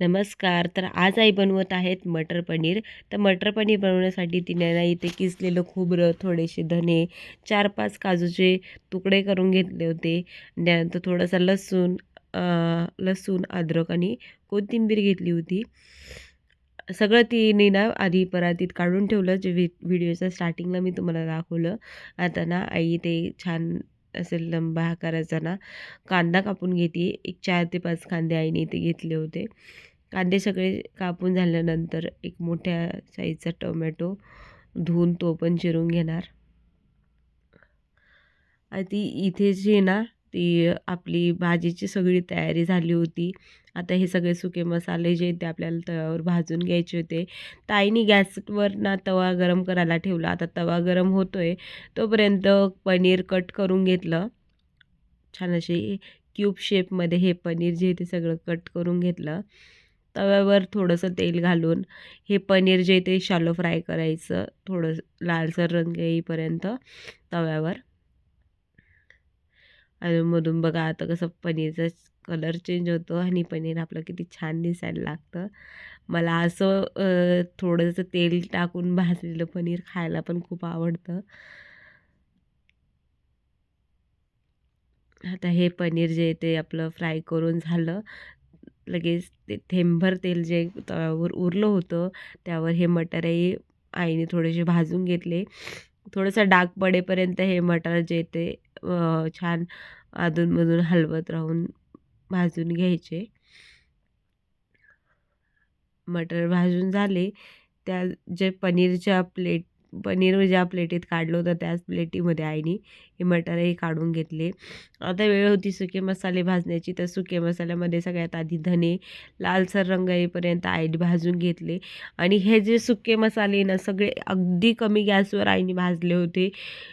नमस्कार. तर आज आई बनवत आहेत मटर पनीर. तर मटर पनीर बनवण्यासाठी तिने ना इथे किसलेलं खोबरं, थोडेसे धने, 4-5 काजूचे तुकडे करून घेतले होते. त्यानंतर थोडासा लसूण, अद्रक आणि कोथिंबीर घेतली होती. सगळं तिने ना आधी परातीत काढून ठेवलं, जे व्हिडिओच्या स्टार्टिंगला मी तुम्हाला दाखवलं. आता ना आई ते छान असे लंबा आकाराचा ना कांदा कापून घेते. एक 4 ते 5 कांदे आईने इथे घेतले होते. कांदे सगळे कापून झाल्यानंतर एक मोठ्या साईजचा टोमॅटो धुवून तो पण चिरून घेणार. आणि ती इथे जी आहे ना, ती आपली भाजीची सगळी तयारी झाली होती. आता हे सगळे सुके मसाले जे आहेत ते आपल्याला तव्यावर भाजून घ्यायचे होते. तर आईने गॅसवर ना तवा गरम करायला ठेवला. आता तवा गरम होतोय तोपर्यंत पनीर कट करून घेतलं. छान असे क्यूब शेपमध्ये हे पनीर जे आहे ते सगळं कट करून घेतलं. तव्यावर थोडंसं तेल घालून हे पनीर जे आहे ते शॅलो फ्राय करायचं. थोडं लालसर रंग येईपर्यंत तव्यावर. अधूनमधून बघा आता कसं पनीरचा कलर चेंज होतो आणि पनीर आपलं किती छान दिसायला लागतं. मला असं थोडंसं तेल टाकून भाजलेलं पनीर खायला पण खूप आवडतं. आता हे पनीर जे आहे ते आपलं फ्राय करून झालं. लगेच ते थेंबभर तेल जे तव्यावर उरलं होतं, त्यावर हे मटारही आईने थोडेसे भाजून घेतले. थोडंसं डाग पडेपर्यंत हे मटार जे ते छान अधूनमधून हलवत राहून भाजून घ्यायचे. मटर भाजून झाले, त्या जे पनीर ज्या प्लेटीत काढलं होतं त्याच प्लेटीमध्ये आईने हे मटारही काढून घेतले. आता वेळ होती सुके मसाले भाजण्याची, तर सुके मसाल्यामध्ये सगळ्यात आधी धने लालसर रंग येईपर्यंत आईने भाजून घेतले आणि हे जे सुके मसाले ना सगळे अगदी कमी गॅसवर आईने भाजले होते.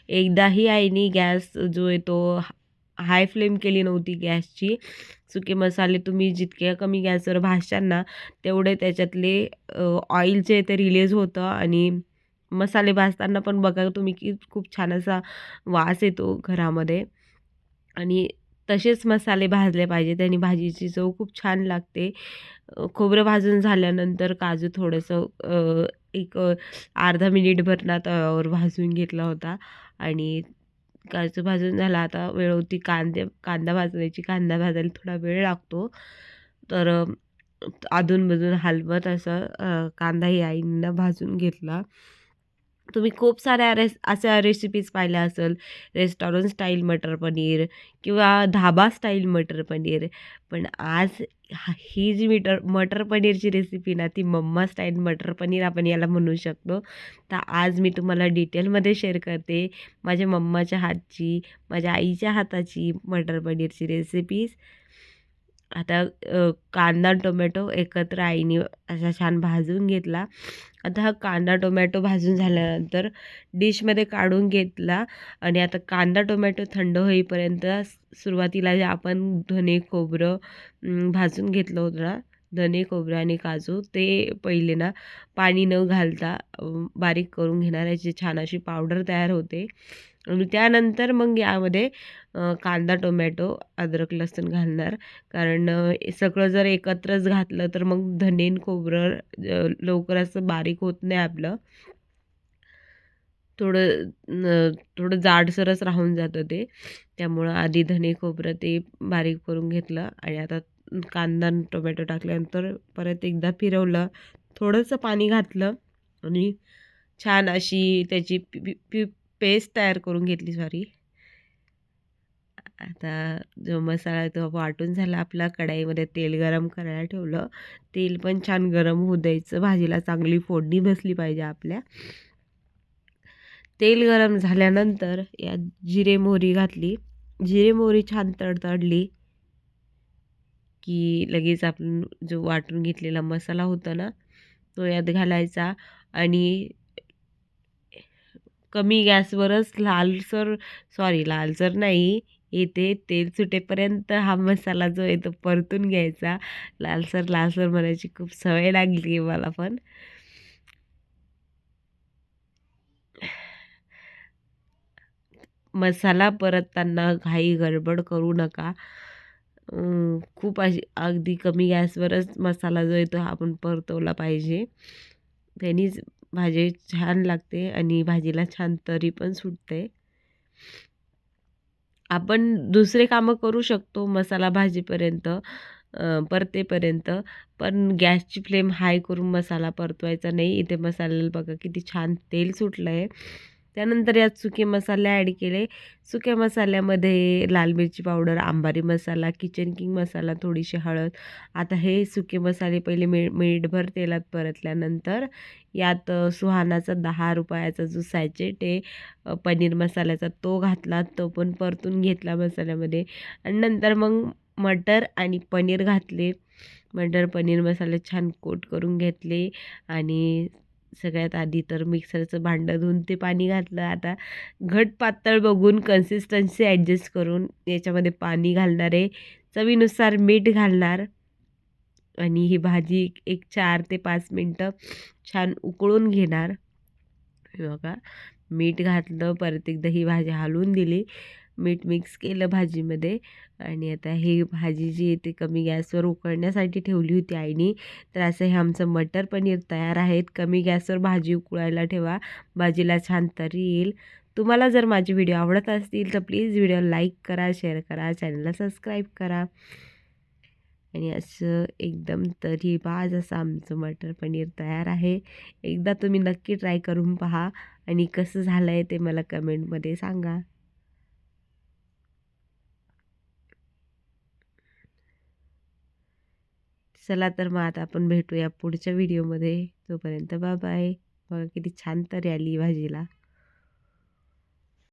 एकदाही आईने गॅस जो आहे तो हाय फ्लेम केली नव्हती गॅसची. सुके मसाले तुम्ही जितक्या कमी गॅसवर भाजशाल ना, तेवढे त्याच्यातले ऑइल जे आहे ते रिलीज होतं आणि मसाले भाजताना पण बघा तुम्ही की खूप छान असा वास येतो घरामध्ये आणि तसेच मसाले भाजले पाहिजे. त्यानी भाजीची चव खूप छान लागते. खोबरं भाजून झाल्यानंतर काजू थोडंसं एक अर्धा मिनिटभर ना तव्यावर भाजून घेतला होता आणि काजू भाजून झाला. आता वेळ होती कांदा भाजण्याची. कांदा भाजायला थोडा वेळ लागतो. तर अधूनमधून हलवत असं कांदाही आईंना भाजून घेतला. तुम्ही खूप साऱ्या अशा रेसिपीज पाहिल्या असेल, रेस्टॉरंट स्टाईल मटर पनीर किंवा धाबा स्टाईल मटर पनीर. पण आज ही जी मटर पनीरची रेसिपी ना, ती मम्मा स्टाईल मटर पनीर आपण याला म्हणू शकतो. तर आज मी तुम्हाला डिटेलमध्ये शेअर करते माझ्या मम्माच्या हातची, माझ्या आईच्या हाताची मटर पनीरची रेसिपीज. आता कांदा, टोमॅटो एकत्र आईने असा छान भाजून घेतला. आता हा कांदा, टोमॅटो भाजून झाल्यानंतर डिशमध्ये काढून घेतला आणि आता कांदा, टोमॅटो थंड होईपर्यंत सुरुवातीला जे आपण धने, खोबरं भाजून घेतलं होतं ना, धने, खोबरं आणि काजू ते पहिले ना पाणी न घालता बारीक करून घेणार. याची छान अशी पावडर तयार होते आणि त्यानंतर मग यामध्ये कांदा, टोमॅटो, अद्रक, लसूण घालणार. कारण सगळं जर एकत्रच घातलं तर मग धने आणि खोबरं लवकर असं बारीक होत नाही आपलं. थोडं जाडसरच राहून जातं ते. त्यामुळं आधी धने, खोबरं ते बारीक करून घेतलं आणि आता कांदा आणि टोमॅटो टाकल्यानंतर परत एकदा फिरवलं. थोडंसं पाणी घातलं आणि छान अशी त्याची पेस्ट तयार करून घेतली सॉरी. आता जो मसाला आहे तो वाटून झाला आपला. कढईमध्ये तेल गरम करायला ठेवलं. तेल पण छान गरम होऊ द्यायचं. भाजीला चांगली फोडणी बसली पाहिजे आपल्या. तेल गरम झाल्यानंतर यात जिरे मोहरी घातली. जिरे मोहरी छान तडतडली की लगेच आपण जो वाटून घेतलेला मसाला होता ना, तो यात घालायचा आणि कमी गॅसवरच लालसर नाही, इथे तेल सुटेपर्यंत हा मसाला जो आहे तो परतून घ्यायचा. लालसर म्हणायची खूप सवय लागली आहे मला पण. मसाला परतताना घाई गडबड करू नका. खूप अशी अगदी कमी गॅसवरच मसाला जो आहे तो आपण परतवला पाहिजे. त्यानीच भाजी छान लागते आणि भाजीला छान तरी पण सुटते. आपण दुसरे कामं करू शकतो मसाला भाजीपर्यंत परतेपर्यंत, पण गॅसची फ्लेम हाय करून मसाला परतवायचा नाही. इथे मसाल्याला बघा किती छान तेल सुटलं आहे. त्यानंतर यात सुके मसाले ॲड केले. सुक्या मसाल्यामध्ये लाल मिरची पावडर, अंबारी मसाला, किचन किंग मसाला, थोडीशी हळद. आता हे सुके मसाले पहिले मिनिटभर तेलात परतल्यानंतर यात सुहानाचा ₹10 जो सॅचेट आहे पनीर मसाल्याचा तो घातला. तो पण परतून घेतला मसाल्यामध्ये आणि नंतर मग मटर आणि पनीर घातले. मटर पनीर मसाले छान कोट करून घेतले आणि सगळ्यात आधी तर मिक्सरचं भांडं धुवून ते पाणी घातलं. आता घट पातळ बघून कन्सिस्टन्सी ॲडजस्ट करून याच्यामध्ये पाणी घालणार आहे. चवीनुसार मीठ घालणार आणि ही भाजी एक 4 ते 5 मिनटं छान उकळून घेणार. हे बघा मीठ घातलं, परत एकदा ही भाजी हलवून दिली. मीठ मिक्स केलं भाजीमध्ये आणि आता ही भाजी जी आहे ती कमी गॅसवर उकळण्यासाठी ठेवली होती आईनी. तर असं हे आमचं मटर पनीर तयार आहे. कमी गॅसवर भाजी उकळायला ठेवा, भाजीला छान तरी येईल. तुम्हाला जर माझे व्हिडिओ आवडत असतील तर प्लीज व्हिडिओ लाईक करा, शेअर करा, चॅनलला सबस्क्राईब करा. आणि असं एकदम तर्रीबाज असं आमचं मटर पनीर तयार आहे. एकदा तुम्ही नक्की ट्राय करून पहा आणि कसं झालं आहे ते मला कमेंटमध्ये सांगा. चला तर मग आता आपण भेटूया पुढच्या व्हिडिओमध्ये. तोपर्यंत बाय बाय. बघा किती छान तरी आली भाजीला.